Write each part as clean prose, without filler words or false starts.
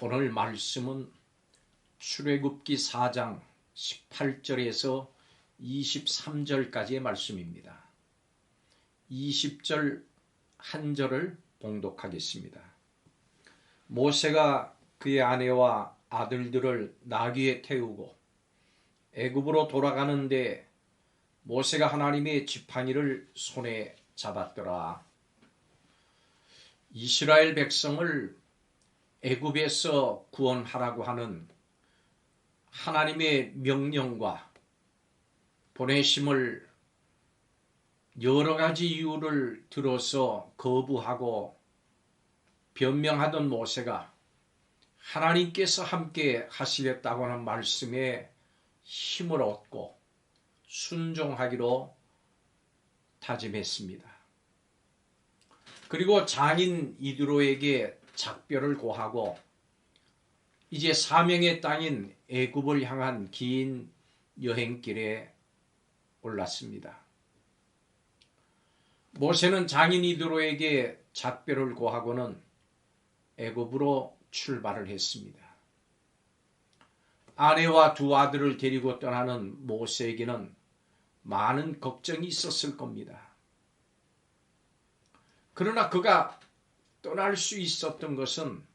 오늘 말씀은 출애굽기 4장 18절에서 23절까지의 말씀입니다. 20절 한 절을 봉독하겠습니다. 모세가 그의 아내와 아들들을 나귀에 태우고 애굽으로 돌아가는데 모세가 하나님의 지팡이를 손에 잡았더라. 이스라엘 백성을 애굽에서 구원하라고 하는 하나님의 명령과 보내심을 여러 가지 이유를 들어서 거부하고 변명하던 모세가 하나님께서 함께 하시겠다고 하는 말씀에 힘을 얻고 순종하기로 다짐했습니다. 그리고 장인 이드로에게 작별을 고하고 이제 사명의 땅인 애굽을 향한 긴 여행길에 올랐습니다. 모세는 장인 이드로에게 작별을 고하고는 애굽으로 출발을 했습니다. 아내와 두 아들을 데리고 떠나는 모세에게는 많은 걱정이 있었을 겁니다. 그러나 그가 떠날 수 있었던 것은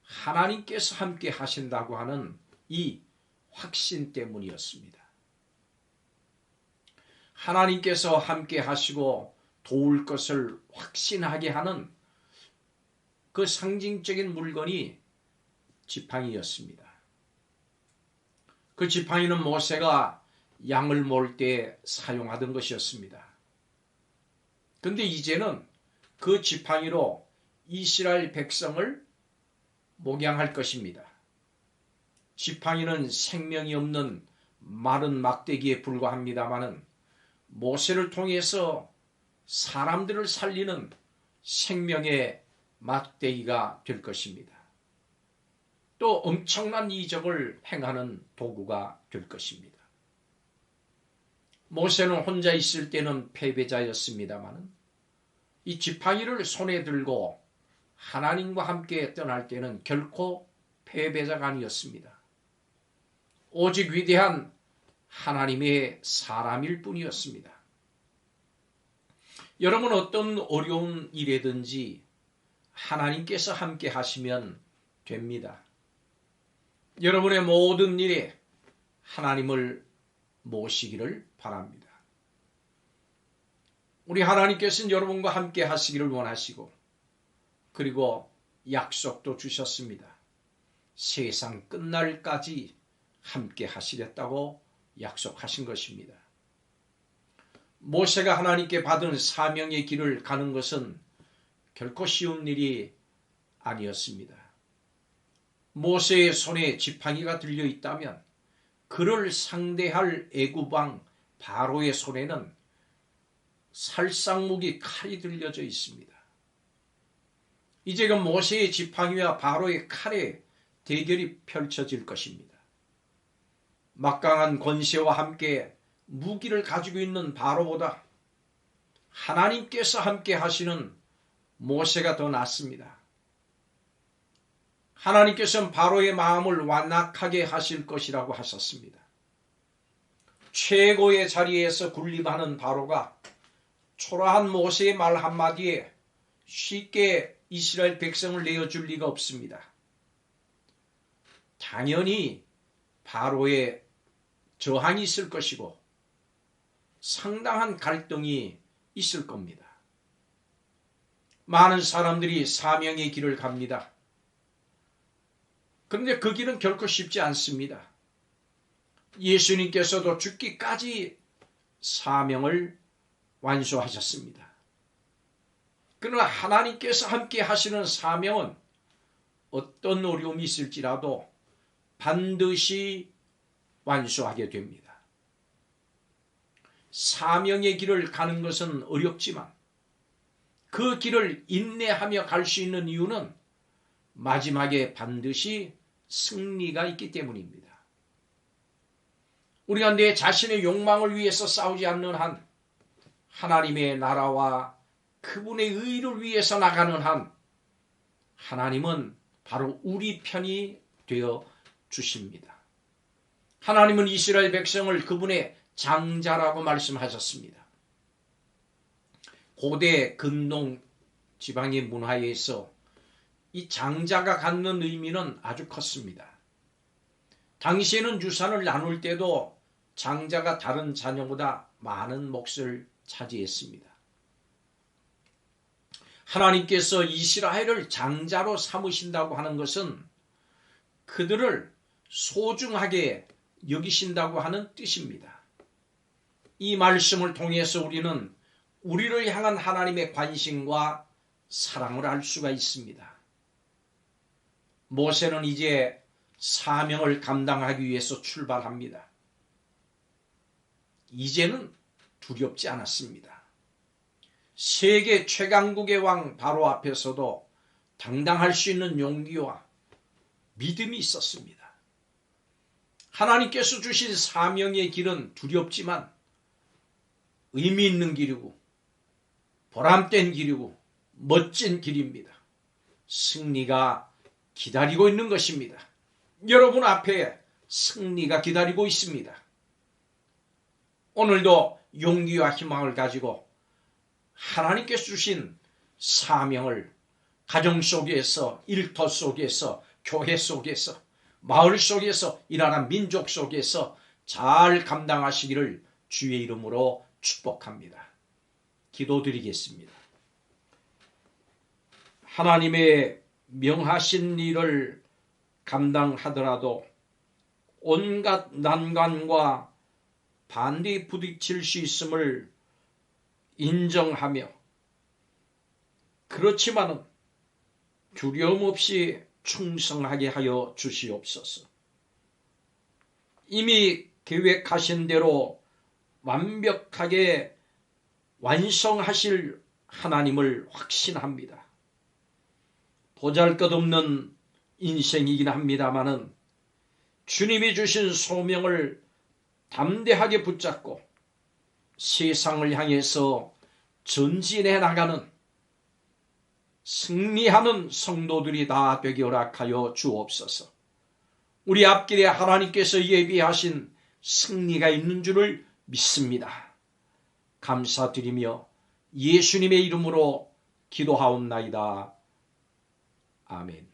하나님께서 함께 하신다고 하는 이 확신 때문이었습니다. 하나님께서 함께 하시고 도울 것을 확신하게 하는 그 상징적인 물건이 지팡이였습니다. 그 지팡이는 모세가 양을 몰 때 사용하던 것이었습니다. 그런데 이제는 그 지팡이로 이스라엘 백성을 목양할 것입니다. 지팡이는 생명이 없는 마른 막대기에 불과합니다마는 모세를 통해서 사람들을 살리는 생명의 막대기가 될 것입니다. 또 엄청난 이적을 행하는 도구가 될 것입니다. 모세는 혼자 있을 때는 패배자였습니다마는 이 지팡이를 손에 들고 하나님과 함께 떠날 때는 결코 패배자가 아니었습니다. 오직 위대한 하나님의 사람일 뿐이었습니다. 여러분, 어떤 어려운 일이든지 하나님께서 함께 하시면 됩니다. 여러분의 모든 일에 하나님을 모시기를 바랍니다. 우리 하나님께서는 여러분과 함께 하시기를 원하시고 그리고 약속도 주셨습니다. 세상 끝날까지 함께 하시겠다고 약속하신 것입니다. 모세가 하나님께 받은 사명의 길을 가는 것은 결코 쉬운 일이 아니었습니다. 모세의 손에 지팡이가 들려 있다면 그를 상대할 애굽 왕 바로의 손에는 살상무기 칼이 들려져 있습니다. 이제 그 모세의 지팡이와 바로의 칼의 대결이 펼쳐질 것입니다. 막강한 권세와 함께 무기를 가지고 있는 바로보다 하나님께서 함께 하시는 모세가 더 낫습니다. 하나님께서는 바로의 마음을 완악하게 하실 것이라고 하셨습니다. 최고의 자리에서 군림하는 바로가 초라한 모세의 말 한마디에 쉽게 이스라엘 백성을 내어줄 리가 없습니다. 당연히 바로의 저항이 있을 것이고 상당한 갈등이 있을 겁니다. 많은 사람들이 사명의 길을 갑니다. 그런데 그 길은 결코 쉽지 않습니다. 예수님께서도 죽기까지 사명을 완수하셨습니다. 그러나 하나님께서 함께 하시는 사명은 어떤 어려움이 있을지라도 반드시 완수하게 됩니다. 사명의 길을 가는 것은 어렵지만 그 길을 인내하며 갈 수 있는 이유는 마지막에 반드시 승리가 있기 때문입니다. 우리가 내 자신의 욕망을 위해서 싸우지 않는 한 하나님의 나라와 그분의 의를 위해서 나가는 한 하나님은 바로 우리 편이 되어 주십니다. 하나님은 이스라엘 백성을 그분의 장자라고 말씀하셨습니다. 고대 근동 지방의 문화에서 이 장자가 갖는 의미는 아주 컸습니다. 당시에는 유산을 나눌 때도 장자가 다른 자녀보다 많은 몫을 차지했습니다. 하나님께서 이스라엘을 장자로 삼으신다고 하는 것은 그들을 소중하게 여기신다고 하는 뜻입니다. 이 말씀을 통해서 우리는 우리를 향한 하나님의 관심과 사랑을 알 수가 있습니다. 모세는 이제 사명을 감당하기 위해서 출발합니다. 이제는 두렵지 않았습니다. 세계 최강국의 왕 바로 앞에서도 당당할 수 있는 용기와 믿음이 있었습니다. 하나님께서 주신 사명의 길은 두렵지만 의미 있는 길이고 보람된 길이고 멋진 길입니다. 승리가 기다리고 있는 것입니다. 여러분 앞에 승리가 기다리고 있습니다. 오늘도 용기와 희망을 가지고 하나님께서 주신 사명을 가정 속에서, 일터 속에서, 교회 속에서, 마을 속에서, 이 나라 민족 속에서 잘 감당하시기를 주의 이름으로 축복합니다. 기도드리겠습니다. 하나님의 명하신 일을 감당하더라도 온갖 난관과 반대에 부딪힐 수 있음을 인정하며, 그렇지만은 두려움 없이 충성하게 하여 주시옵소서. 이미 계획하신 대로 완벽하게 완성하실 하나님을 확신합니다. 보잘것없는 인생이긴 합니다마는 주님이 주신 소명을 담대하게 붙잡고 세상을 향해서 전진해 나가는 승리하는 성도들이 다 되게 허락하여 주옵소서. 우리 앞길에 하나님께서 예비하신 승리가 있는 줄을 믿습니다. 감사드리며 예수님의 이름으로 기도하옵나이다. 아멘.